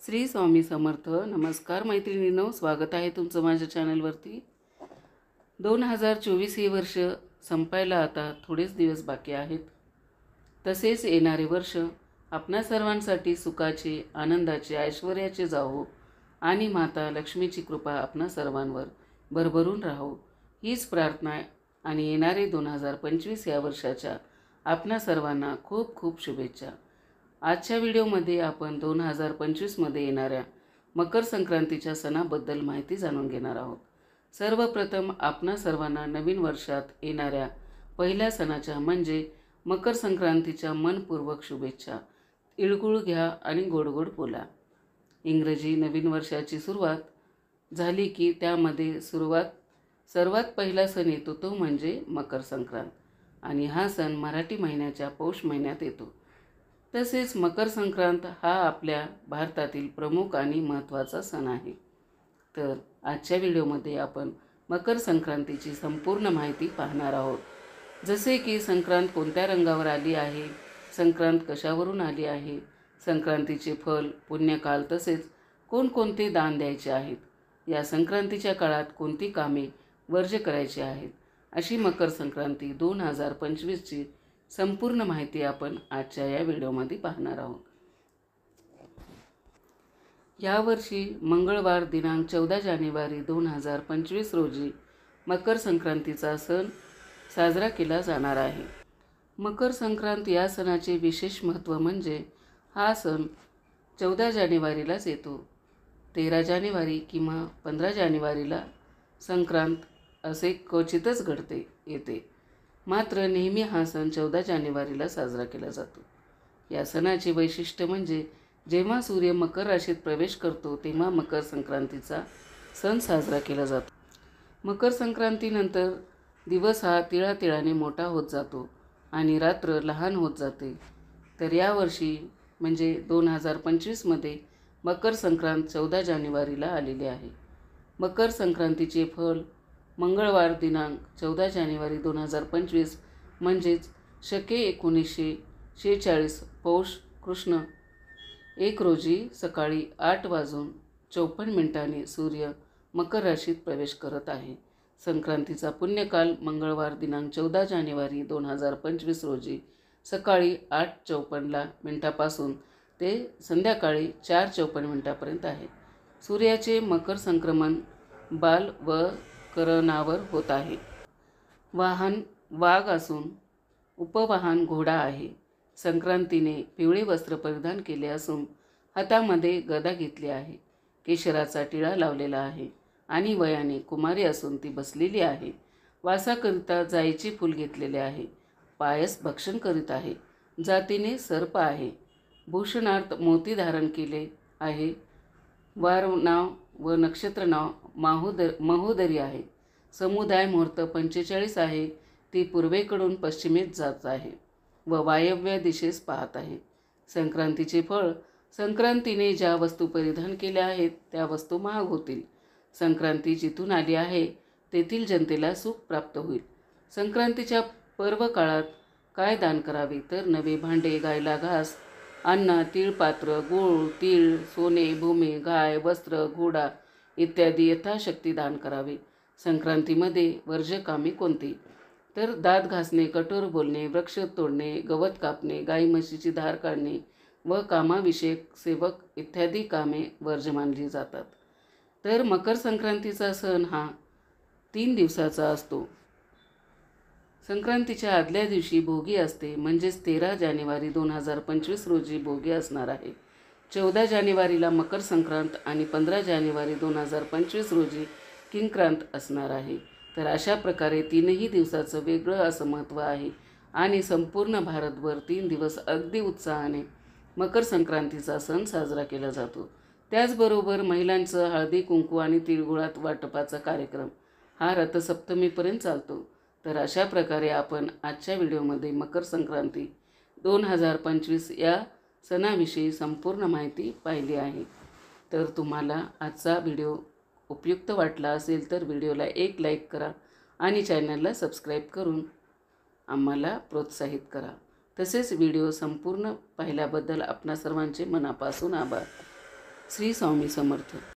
श्री स्वामी समर्थ. नमस्कार मैत्रिणींनो, स्वागत आहे तुमचं माझ्या चॅनलवरती. 2024 हे वर्ष संपायला आता थोडेच दिवस बाकी आहेत. तसेच येणारे वर्ष आपणा सर्वांसाठी सुखाचे, आनंदाचे, ऐश्वर्याचे जावो आणि माता लक्ष्मीची कृपा आपणा सर्वांवर भरभरून राहो हीच प्रार्थना. आणि येणारे 2025 या वर्षाच्या आपणा सर्वांना खूप खूप शुभेच्छा. आजच्या व्हिडिओमध्ये आपण 2025मध्ये येणाऱ्या मकर संक्रांतीच्या सणाबद्दल माहिती जाणून घेणार आहोत. सर्वप्रथम आपणा सर्वांना नवीन वर्षात येणाऱ्या पहिल्या सणाच्या म्हणजे मकर संक्रांतीच्या मनपूर्वक शुभेच्छा. तिळगुळ घ्या आणि गोड गोड बोला. इंग्रजी नवीन वर्षाची सुरुवात झाली की त्यामध्ये सर्वात पहिला सण येतो तो म्हणजे मकर संक्रांत. आणि हा सण मराठी महिन्याच्या पौष महिन्यात येतो. तसेच मकर संक्रांत हा आपल्या भारतातील प्रमुख आणि महत्त्वाचा सण आहे. तर आजच्या व्हिडिओमध्ये आपण मकर संक्रांतीची संपूर्ण माहिती पाहणार आहोत. जसे की संक्रांत कोणत्या रंगावर आली आहे, संक्रांत कशावरून आली आहे, संक्रांतीचे फल, पुण्यकाल, तसेच कोणकोणते दान द्यायचे आहेत, या संक्रांतीच्या काळात कोणती कामे वर्ज्य करायची आहेत, अशी मकर संक्रांती 2025ची संपूर्ण माहिती आपण आजच्या या व्हिडिओमध्ये पाहणार आहोत. यावर्षी मंगळवार दिनांक 14 जानेवारी 2025 रोजी मकर संक्रांतीचा सण साजरा केला जाणार आहे. मकर संक्रांत या सणाचे विशेष महत्त्व म्हणजे हा सण 14 जानेवारीलाच येतो. 13 जानेवारी किंवा 15 जानेवारीला संक्रांत असे क्वचितच येते. मात्र नेहमी हा सण 14 जानेवारीला साजरा केला जातो. या सणाचे वैशिष्ट्य म्हणजे जेव्हा सूर्य मकर राशीत प्रवेश करतो तेव्हा मकर संक्रांतीचा सण साजरा केला जातो. मकर संक्रांतीनंतर दिवस हा तिळातिळाने मोठा होत जातो आणि रात्र लहान होत जाते. तर यावर्षी म्हणजे 2025मध्ये मकर संक्रांत 14 जानेवारीला आलेली आहे. मकर संक्रांतीचे फल मंगळवार दिनांक 14 जानेवारी 2025 म्हणजेच शके 1946 पौष कृष्ण 1 रोजी सकाळी 8:54 सूर्य मकर राशीत प्रवेश करत आहे. संक्रांतीचा पुण्यकाल मंगळवार दिनांक 14 जानेवारी 2025 रोजी सकाळी 8:54 ते संध्याकाळी 4:54 आहे. सूर्याचे मकर संक्रमण बाल व करणावर होत आहे. वाहन वाघ असून उपवाहन घोडा आहे. संक्रांतीने पिवळे वस्त्र परिधान केले असून हातामध्ये गदा घेतली आहे. केशराचा टिळा लावलेला आहे आणि वयाने कुमारी असून ती बसलेली आहे. वासाकरिता जाईचे फूल घेतलेले आहे. पायस भक्षण करीत आहे. जातीने सर्प आहे. भूषणार्थ मोती धारण केले आहे. वार नाव व नक्षत्र नाव महोदरी आहे. समुदाय मुहूर्त 45 आहे. ती पूर्वेकडून पश्चिमेत जात आहे व वायव्य दिशेस पाहत आहे. संक्रांतीचे फळ संक्रांतीने ज्या वस्तू परिधान केल्या आहेत त्या वस्तू महाग होतील. संक्रांती जिथून आली आहे तेथील जनतेला सुख प्राप्त होईल. संक्रांतीच्या पर्व काळात काय दान करावे तर नवे भांडे, गायला घास, अन्न, तीळपात्र, गूळ, तीळ, सोने, भूमी, गाय, वस्त्र, घोडा इत्यादी यथाशक्ती दान करावे. संक्रांतीमध्ये वर्ज्य कामे कोणती तर दात घासणे, कठोर बोलणे, वृक्ष तोडणे, गवत कापणे, गाई म्हशीची धार काढणे व कामाविषयक सेवक इत्यादी कामे वर्ज्य मानली जातात. तर मकर संक्रांतीचा सण हा 3 दिवसाचा असतो. संक्रांतीच्या आदल्या दिवशी भोगी असते, म्हणजेच 13 जानेवारी 2025 रोजी भोगी असणार आहे. 14 जानेवारीला मकर संक्रांत आणि 15 जानेवारी 2025 रोजी किंक्रांत असणार आहे. तर अशा प्रकारे 3ही दिवसाचं वेगळं असं महत्त्व आहे आणि संपूर्ण भारतभर 3 दिवस अगदी उत्साहाने मकर संक्रांतीचा सण साजरा केला जातो. त्याचबरोबर महिलांचं हळदी कुंकू आणि तिळगुळात वाटपाचा कार्यक्रम हा रथसप्तमीपर्यंत चालतो. तर अशा प्रकारे आपण आजच्या व्हिडिओमध्ये मकर संक्रांती 2025 या सणाविषयी संपूर्ण माहिती पाहिली आहे. तर तुम्हाला आजचा व्हिडिओ उपयुक्त वाटला असेल तर व्हिडिओला एक लाईक करा आणि चॅनलला सबस्क्राईब करून आम्हाला प्रोत्साहित करा. तसेच व्हिडिओ संपूर्ण पाहिल्याबद्दल आपणा सर्वांचे मनापासून आभार. श्री स्वामी समर्थ.